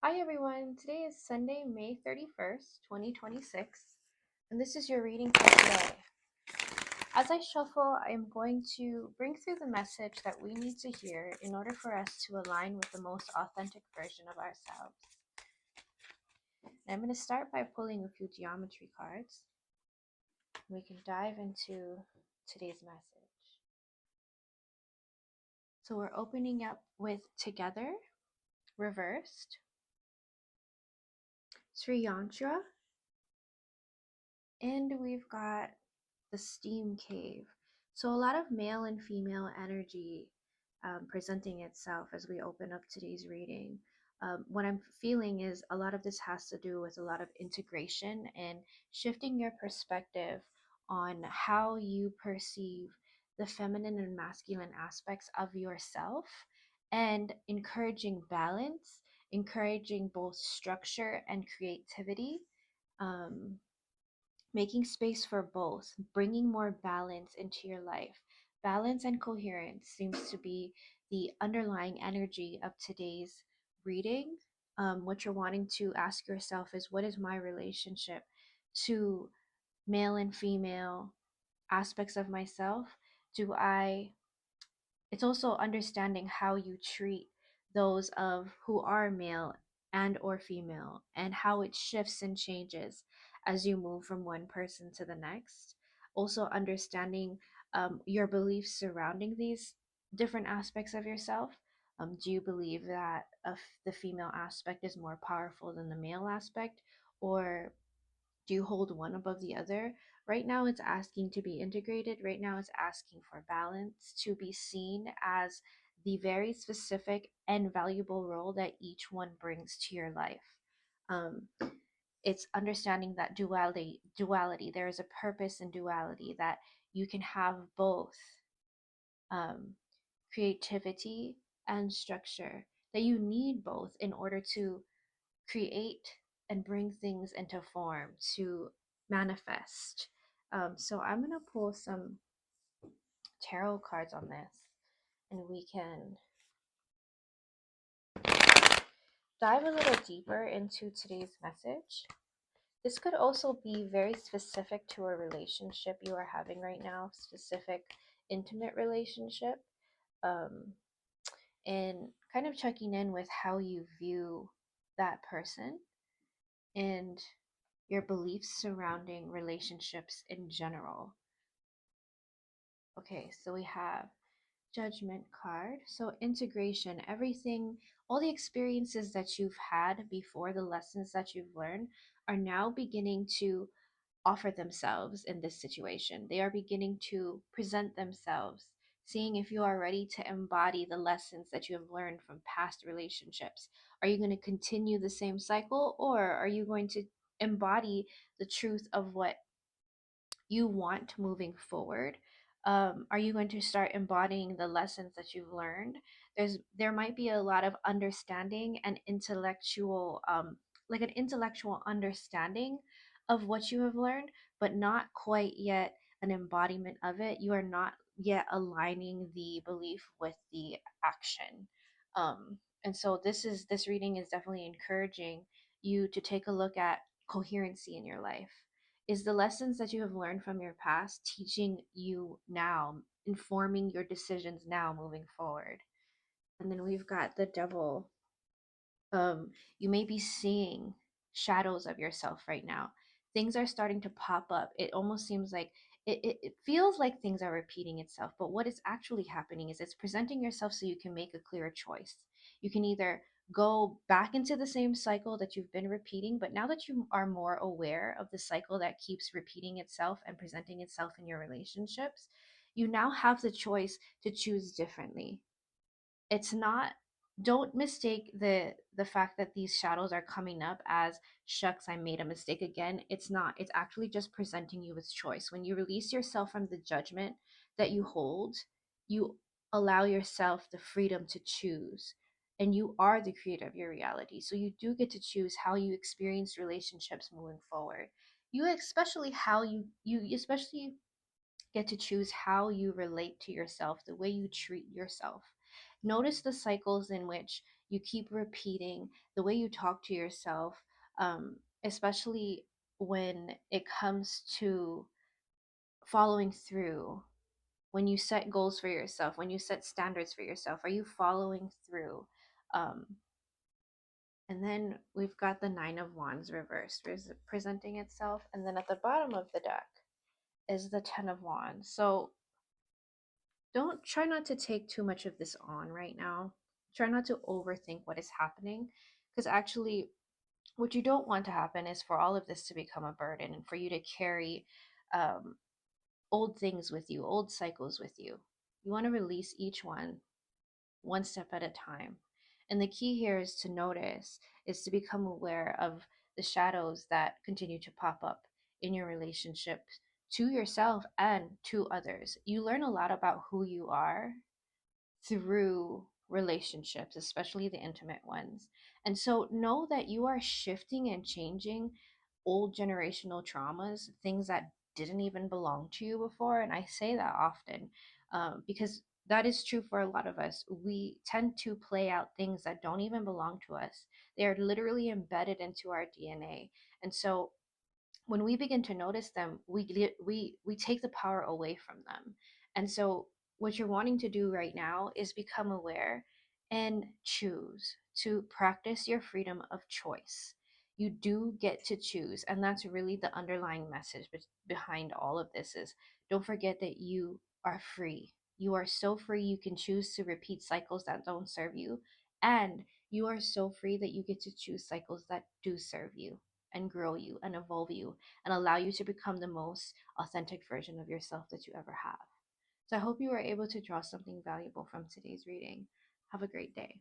Hi everyone, today is Sunday, May 31st, 2026, and this is your reading for today. As I shuffle, I am going to bring through the message that we need to hear in order for us to align with the most authentic version of ourselves. And I'm going to start by pulling a few geometry cards. We can dive into today's message. So we're opening up with Together, reversed, Sri Yantra, and we've got the steam cave. So a lot of male and female energy presenting itself as we open up today's reading. What I'm feeling is a lot of this has to do with a lot of integration and shifting your perspective on how you perceive the feminine and masculine aspects of yourself and encouraging balance, encouraging both structure and creativity. Um, Making space for both, bringing more balance into your life. Balance and coherence seems to be the underlying energy of today's reading. What you're wanting to ask yourself is, what is my relationship to male and female aspects of myself? Do I It's also understanding how you treat those of who are male and or female, and how it shifts and changes as you move from one person to the next. Also understanding your beliefs surrounding these different aspects of yourself. Do you believe that the female aspect is more powerful than the male aspect, or do you hold one above the other? Right now, it's asking to be integrated. Right now, it's asking for balance, to be seen as the very specific and valuable role that each one brings to your life. Um, it's understanding that duality. There is a purpose in duality, that you can have both um, creativity and structure, that you need both in order to create and bring things into form, to manifest. So I'm going to pull some tarot cards on this, and we can dive a little deeper into today's message. This could also be very specific to a relationship you are having right now, specific intimate relationship, um, and kind of checking in with how you view that person and your beliefs surrounding relationships in general. Okay, so we have Judgment card. So integration, everything, all the experiences that you've had before, the lessons that you've learned are now beginning to offer themselves in this situation. They are beginning to present themselves, seeing if you are ready to embody the lessons that you have learned from past relationships. Are you going to continue the same cycle, or are you going to embody the truth of what you want moving forward? Are you going to start embodying the lessons that you've learned? There might be a lot of understanding and intellectual, like an intellectual understanding of what you have learned, but not quite yet an embodiment of it. You are not yet aligning the belief with the action. And so this reading is definitely encouraging you to take a look at coherency in your life. Is the lessons that you have learned from your past teaching you now, informing your decisions now moving forward? And then we've got the devil. You may be seeing shadows of yourself right now. Things are starting to pop up. It almost seems like it feels like things are repeating itself, but what is actually happening is it's presenting yourself so you can make a clearer choice. You can either go back into the same cycle that you've been repeating, but now that you are more aware of the cycle that keeps repeating itself and presenting itself in your relationships, you now have the choice to choose differently. It's not, don't mistake the fact that these shadows are coming up as, shucks, I made a mistake again. It's not. It's actually just presenting you with choice. When you release yourself from the judgment that you hold, you allow yourself the freedom to choose, and you are the creator of your reality. So you do get to choose how you experience relationships moving forward. You especially how you especially get to choose how you relate to yourself, the way you treat yourself. Notice the cycles in which you keep repeating, the way you talk to yourself, especially when it comes to following through, when you set goals for yourself, when you set standards for yourself, are you following through? Um, and then we've got the Nine of Wands reversed, presenting itself. And then at the bottom of the deck is the Ten of Wands. So don't try not to take too much of this on right now. Try not to overthink what is happening, because actually, what you don't want to happen is for all of this to become a burden and for you to carry um, old things with you, old cycles with you. You want to release each one step at a time. And the key here is to notice, is to become aware of the shadows that continue to pop up in your relationship to yourself and to others. You learn a lot about who you are through relationships, especially the intimate ones. And so know that you are shifting and changing old generational traumas, things that didn't even belong to you before. And I say that often because that is true for a lot of us. We tend to play out things that don't even belong to us, they are literally embedded into our DNA. And so when we begin to notice them, we take the power away from them. And so what you're wanting to do right now is become aware and choose to practice your freedom of choice. You do get to choose, and that's really the underlying message behind all of this is, don't forget that you are free. You are so free, you can choose to repeat cycles that don't serve you, and you are so free that you get to choose cycles that do serve you and grow you and evolve you and allow you to become the most authentic version of yourself that you ever have. So I hope you were able to draw something valuable from today's reading. Have a great day.